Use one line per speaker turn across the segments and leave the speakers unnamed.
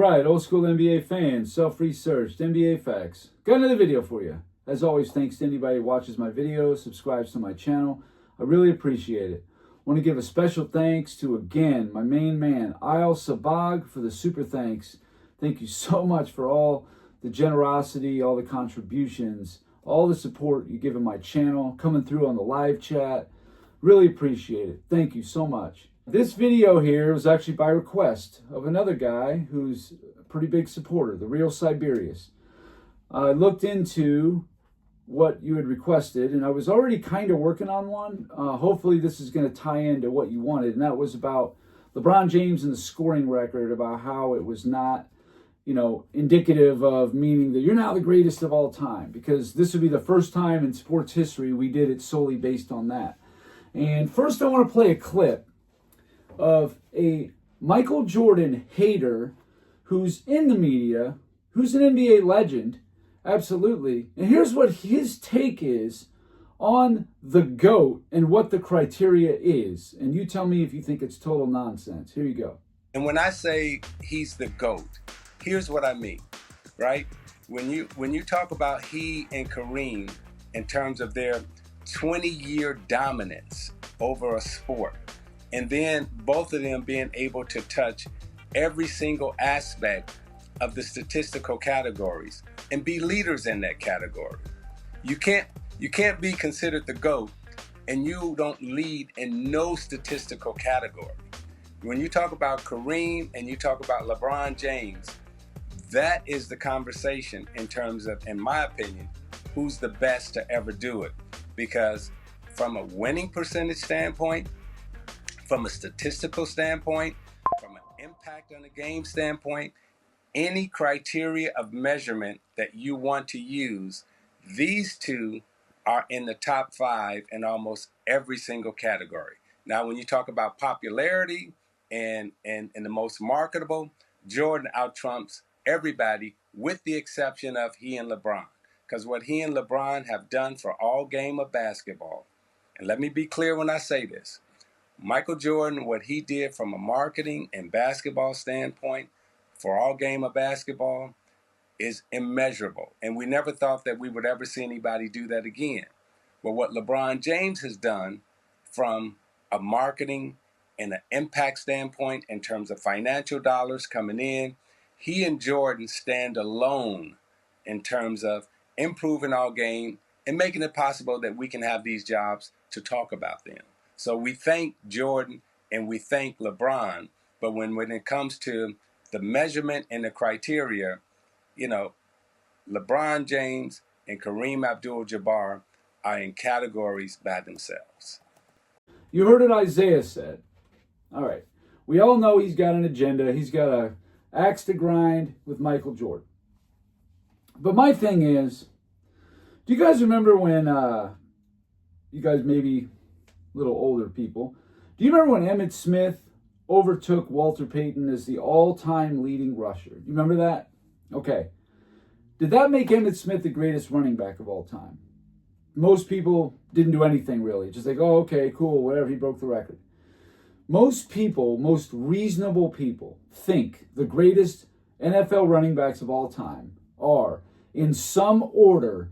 right, old school NBA fans, self-researched, NBA facts. Got another video for you. As always, thanks to anybody who watches my videos, subscribes to my channel. I really appreciate it. Want to give a special thanks to, again, my main man, Isle Sabag, for the super thanks. Thank you so much for all the generosity, all the contributions, all the support you give in my channel, coming through on the live chat. Really appreciate it. Thank you so much. This video here was actually by request of another guy who's a pretty big supporter, the real Siberius. I looked into what you had requested, and I was already kind of working on one. Hopefully this is going to tie into what you wanted, and that was about LeBron James and the scoring record, about how it was not, indicative of meaning that you're now the greatest of all time, because this would be the first time in sports history we did it solely based on that. And first I want to play a clip of a Michael Jordan hater who's in the media, who's an NBA legend, absolutely. And here's what his take is on the GOAT and what the criteria is. And you tell me if you think it's total nonsense. Here you go.
And when I say he's the GOAT, here's what I mean, right? When you talk about he and Kareem in terms of their 20-year dominance over a sport, and then both of them being able to touch every single aspect of the statistical categories and be leaders in that category. You can't be considered the GOAT and you don't lead in no statistical category. When you talk about Kareem and you talk about LeBron James, that is the conversation in terms of, in my opinion, who's the best to ever do it. Because from a winning percentage standpoint, from a statistical standpoint, from an impact on the game standpoint, any criteria of measurement that you want to use, these two are in the top 5 in almost every single category. Now, when you talk about popularity and the most marketable, Jordan out-trumps everybody with the exception of he and LeBron. Because what he and LeBron have done for all game of basketball, and let me be clear when I say this, Michael Jordan, what he did from a marketing and basketball standpoint for all game of basketball is immeasurable. And we never thought that we would ever see anybody do that again. But what LeBron James has done from a marketing and an impact standpoint in terms of financial dollars coming in, he and Jordan stand alone in terms of improving our game and making it possible that we can have these jobs to talk about them. So we thank Jordan and we thank LeBron, but when it comes to the measurement and the criteria, LeBron James and Kareem Abdul-Jabbar are in categories by themselves.
You heard what Isaiah said. All right. We all know he's got an agenda. He's got an axe to grind with Michael Jordan. But my thing is, do you guys remember when, you guys maybe a little older people, do you remember when Emmitt Smith overtook Walter Payton as the all-time leading rusher? You remember that? Okay. Did that make Emmitt Smith the greatest running back of all time? Most people didn't do anything really. Just like, oh, okay, cool, whatever, he broke the record. Most people, most reasonable people, think the greatest NFL running backs of all time are, in some order,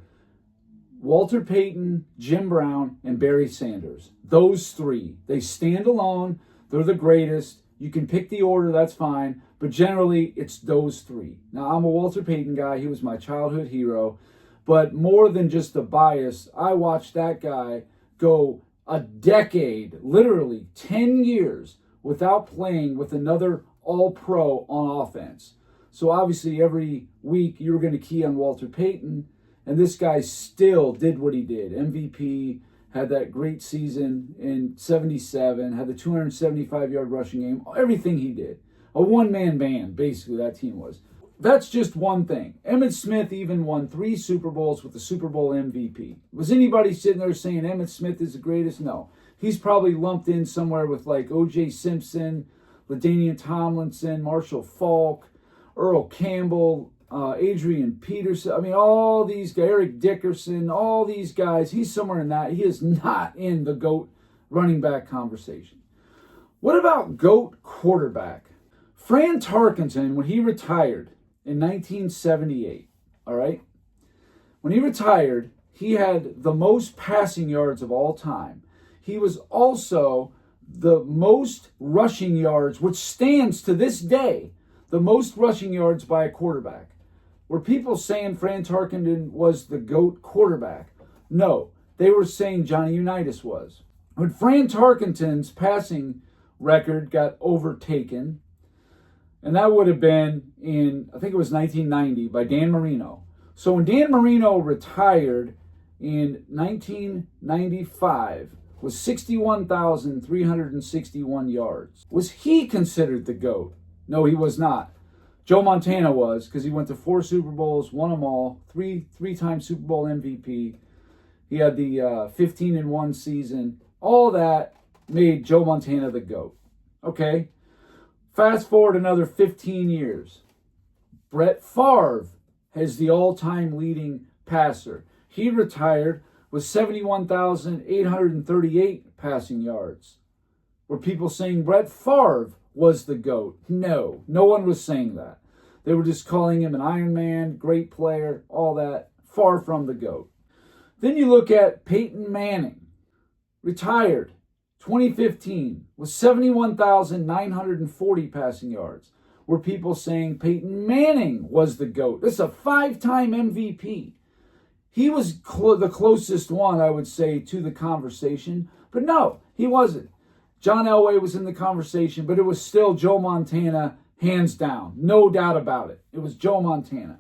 Walter Payton, Jim Brown, and Barry Sanders. Those three. They stand alone. They're the greatest. You can pick the order, that's fine. But generally, it's those three. Now, I'm a Walter Payton guy. He was my childhood hero. But more than just the bias, I watched that guy go a decade, literally 10 years, without playing with another all-pro on offense. So obviously, every week, you were going to key on Walter Payton. And this guy still did what he did. MVP, had that great season in 77, had the 275-yard rushing game, everything he did. A one-man band, basically, that team was. That's just one thing. Emmitt Smith even won 3 Super Bowls with the Super Bowl MVP. Was anybody sitting there saying Emmitt Smith is the greatest? No. He's probably lumped in somewhere with like O.J. Simpson, LaDainian Tomlinson, Marshall Faulk, Earl Campbell, Adrian Peterson. I mean, all these guys, Eric Dickerson, all these guys, he's somewhere in that. He is not in the GOAT running back conversation. What about GOAT quarterback? Fran Tarkenton, when he retired in 1978, all right? When he retired, he had the most passing yards of all time. He was also the most rushing yards, which stands to this day, the most rushing yards by a quarterback. Were people saying Fran Tarkenton was the GOAT quarterback? No, they were saying Johnny Unitas was. When Fran Tarkenton's passing record got overtaken, and that would have been in, I think it was 1990, by Dan Marino. So when Dan Marino retired in 1995 with 61,361 yards, was he considered the GOAT? No, he was not. Joe Montana was, because he went to 4 Super Bowls, won them all, three-time Super Bowl MVP. He had the 15-1 season. All that made Joe Montana the GOAT. Okay? Fast forward another 15 years. Brett Favre is the all-time leading passer. He retired with 71,838 passing yards. Were people saying Brett Favre was the GOAT? No, no one was saying that. They were just calling him an Iron Man, great player, all that. Far from the GOAT. Then you look at Peyton Manning, retired 2015 with 71,940 passing yards. Were people saying Peyton Manning was the GOAT? This is a 5-time MVP. He was the closest one, I would say, to the conversation. But no, he wasn't. John Elway was in the conversation, but it was still Joe Montana, hands down. No doubt about it. It was Joe Montana.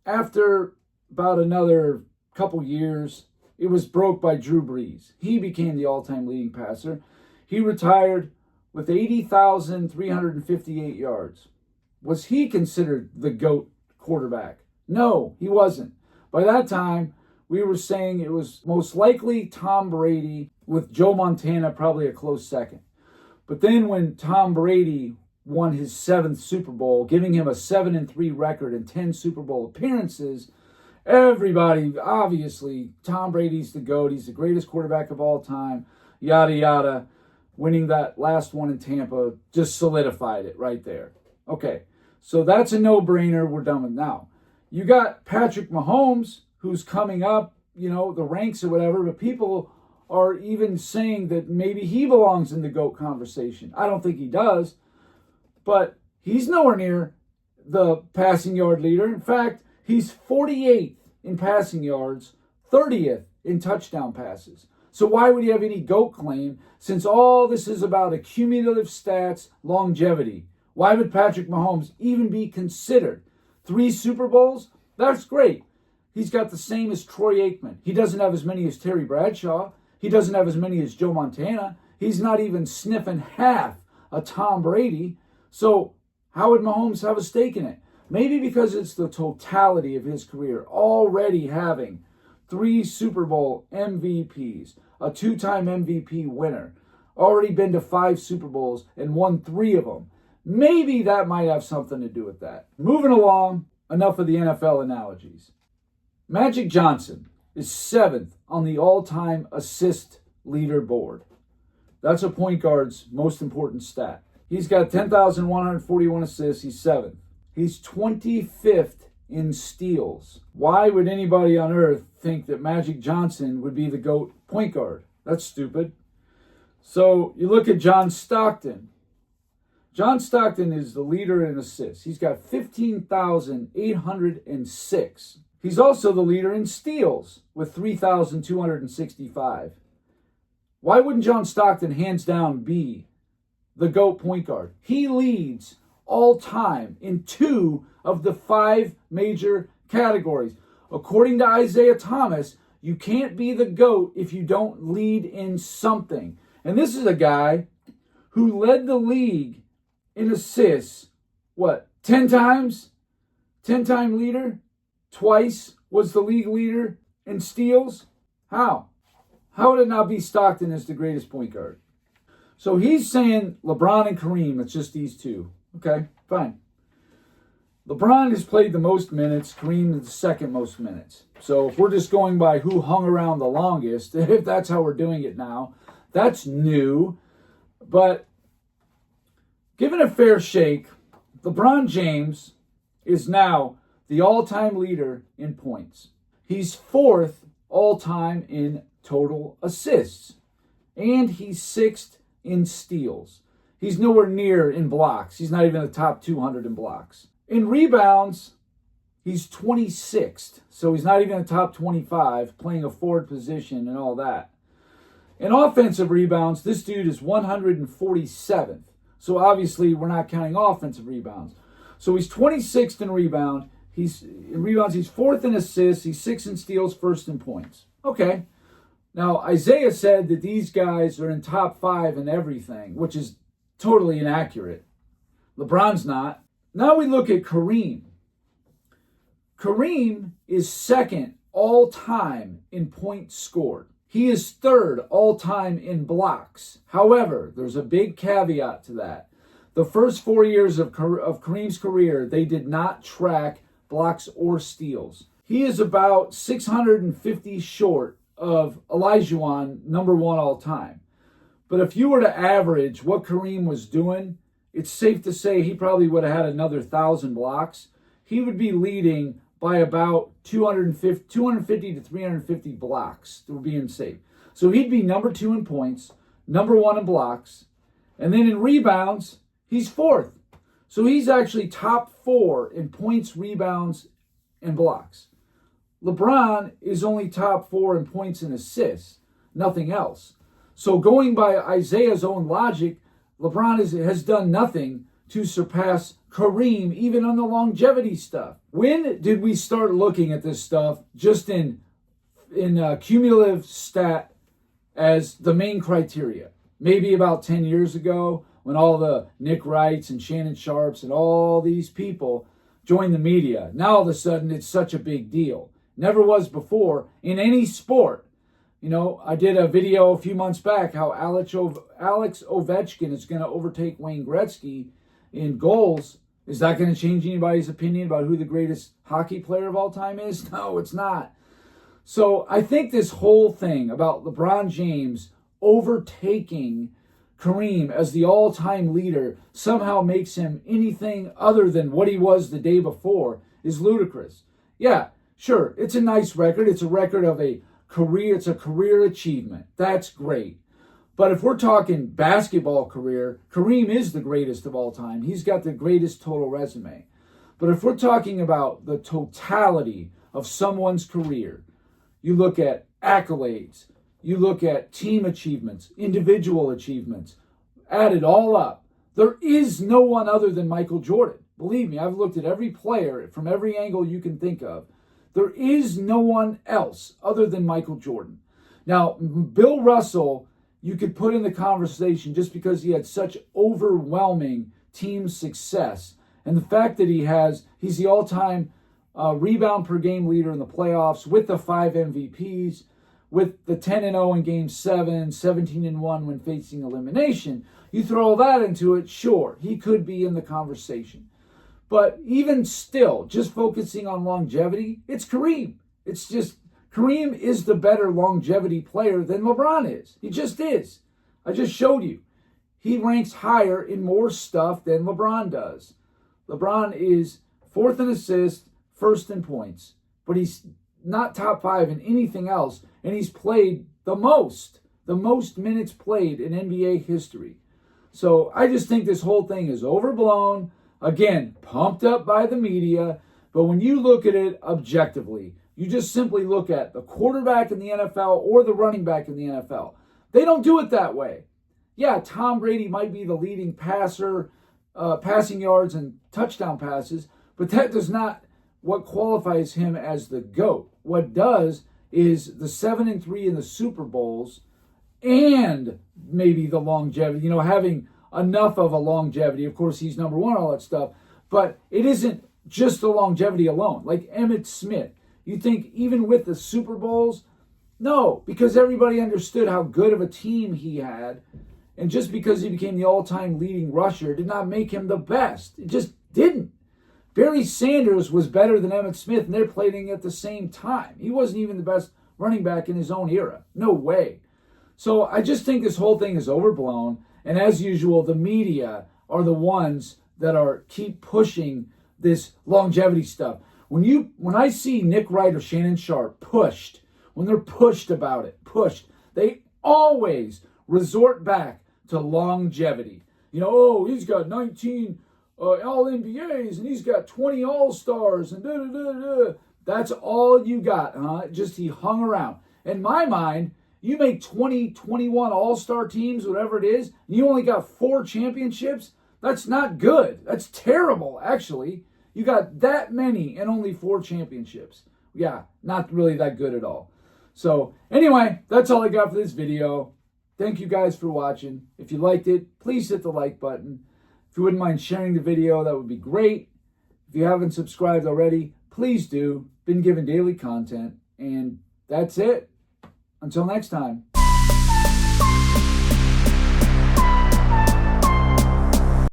After about another couple years, it was broke by Drew Brees. He became the all-time leading passer. He retired with 80,358 yards. Was he considered the GOAT quarterback? No, he wasn't. By that time, we were saying it was most likely Tom Brady, with Joe Montana probably a close second. But then when Tom Brady won his 7th Super Bowl, giving him a 7-3 record and 10 Super Bowl appearances, everybody, obviously, Tom Brady's the GOAT. He's the greatest quarterback of all time, yada, yada. Winning that last one in Tampa just solidified it right there. Okay, so that's a no-brainer. We're done with now. You got Patrick Mahomes, who's coming up, the ranks or whatever, but people are even saying that maybe he belongs in the GOAT conversation. I don't think he does, but he's nowhere near the passing yard leader. In fact, he's 48th in passing yards, 30th in touchdown passes. So why would he have any GOAT claim, since all this is about accumulative stats, longevity? Why would Patrick Mahomes even be considered? 3 Super Bowls? That's great. He's got the same as Troy Aikman. He doesn't have as many as Terry Bradshaw. He doesn't have as many as Joe Montana. He's not even sniffing half a Tom Brady. So how would Mahomes have a stake in it? Maybe because it's the totality of his career, already having 3 Super Bowl MVPs, a 2-time MVP winner, already been to 5 Super Bowls and won 3 of them. Maybe that might have something to do with that. Moving along, enough of the NFL analogies. Magic Johnson is 7th on the all-time assist leaderboard. That's a point guard's most important stat. He's got 10,141 assists. He's 7th. He's 25th in steals. Why would anybody on earth think that Magic Johnson would be the GOAT point guard? That's stupid. So you look at John Stockton. John Stockton is the leader in assists. He's got 15,806. He's also the leader in steals with 3,265. Why wouldn't John Stockton hands down be the GOAT point guard? He leads all time in 2 of the 5 major categories. According to Isaiah Thomas, you can't be the GOAT if you don't lead in something. And this is a guy who led the league in assists, 10 times? 10-time leader? Twice was the league leader in steals? How? How would it not be Stockton as the greatest point guard? So he's saying LeBron and Kareem, it's just these 2. Okay, fine. LeBron has played the most minutes, Kareem the second most minutes. So if we're just going by who hung around the longest, if that's how we're doing it now, that's new. But given a fair shake, LeBron James is now the all-time leader in points. He's fourth all-time in total assists. And he's sixth in steals. He's nowhere near in blocks. He's not even in the top 200 in blocks. In rebounds, he's 26th. So he's not even in the top 25, playing a forward position and all that. In offensive rebounds, this dude is 147th. So obviously, we're not counting offensive rebounds. So he's 26th in rebounds. He's fourth in assists. He's sixth in steals, first in points. Okay. Now, Isaiah said that these guys are in top 5 in everything, which is totally inaccurate. LeBron's not. Now we look at Kareem. Kareem is second all-time in points scored. He is third all-time in blocks. However, there's a big caveat to that. The first 4 years of Kareem's career, they did not track blocks or steals. He is about 650 short of Olajuwon, number 1 all-time. But if you were to average what Kareem was doing, it's safe to say he probably would have had another 1,000 blocks. He would be leading by about 250 to 350 blocks to being safe. So he'd be number 2 in points, number 1 in blocks, and then in rebounds, he's fourth. So he's actually top 4 in points, rebounds, and blocks. LeBron is only top 4 in points and assists, nothing else. So going by Isaiah's own logic, LeBron has done nothing to surpass Kareem, even on the longevity stuff. When did we start looking at this stuff just in cumulative stat as the main criteria? Maybe about 10 years ago, when all the Nick Wrights and Shannon Sharps and all these people joined the media. Now all of a sudden it's such a big deal. Never was before in any sport. You know, I did a video a few months back how Alex Ovechkin is going to overtake Wayne Gretzky in goals. Is that going to change anybody's opinion about who the greatest hockey player of all time is? No, it's not. So I think this whole thing about LeBron James overtaking Kareem as the all-time leader somehow makes him anything other than what he was the day before is ludicrous. Yeah, sure, it's a nice record. It's a record of a career. It's a career achievement. That's great. But if we're talking basketball career, Kareem is the greatest of all time. He's got the greatest total resume. But if we're talking about the totality of someone's career, you look at accolades, you look at team achievements, individual achievements, add it all up. There is no one other than Michael Jordan. Believe me, I've looked at every player from every angle you can think of. There is no one else other than Michael Jordan. Now, Bill Russell, you could put in the conversation just because he had such overwhelming team success. And the fact that he's the all-time rebound per game leader in the playoffs with the 5 MVPs, with the 10-0 in Game 7, 17-1 when facing elimination. You throw all that into it, sure, he could be in the conversation. But even still, just focusing on longevity, it's Kareem. It's just, Kareem is the better longevity player than LeBron is. He just is. I just showed you. He ranks higher in more stuff than LeBron does. LeBron is fourth in assists, first in points, but he's not top 5 in anything else, and he's played the most minutes played in NBA history. So I just think this whole thing is overblown, again, pumped up by the media, but when you look at it objectively, you just simply look at the quarterback in the NFL or the running back in the NFL. They don't do it that way. Yeah, Tom Brady might be the leading passer, passing yards and touchdown passes, but that does not what qualifies him as the GOAT. What does is the 7-3 in the Super Bowls and maybe the longevity, having enough of a longevity. Of course, he's number 1, all that stuff, but it isn't just the longevity alone. Like Emmitt Smith, you think even with the Super Bowls? No, because everybody understood how good of a team he had, and just because he became the all-time leading rusher did not make him the best. It just didn't. Barry Sanders was better than Emmitt Smith, and they're playing at the same time. He wasn't even the best running back in his own era. No way. So I just think this whole thing is overblown, and as usual, the media are the ones that are keep pushing this longevity stuff. When I see Nick Wright or Shannon Sharp pushed, when they're pushed about it, they always resort back to longevity. Oh, he's got 19 All-NBAs and he's got 20 All-Stars and da-da-da-da. That's all you got, huh? Just he hung around. In my mind, you make 20, 21 All-Star teams, whatever it is, and you only got 4 championships. That's not good. That's terrible, actually. You got that many and only 4 championships. Yeah, not really that good at all. So anyway, that's all I got for this video. Thank you guys for watching. If you liked it, please hit the like button. If you wouldn't mind sharing the video, that would be great. If you haven't subscribed already, please do. Been given daily content. And that's it. Until next time.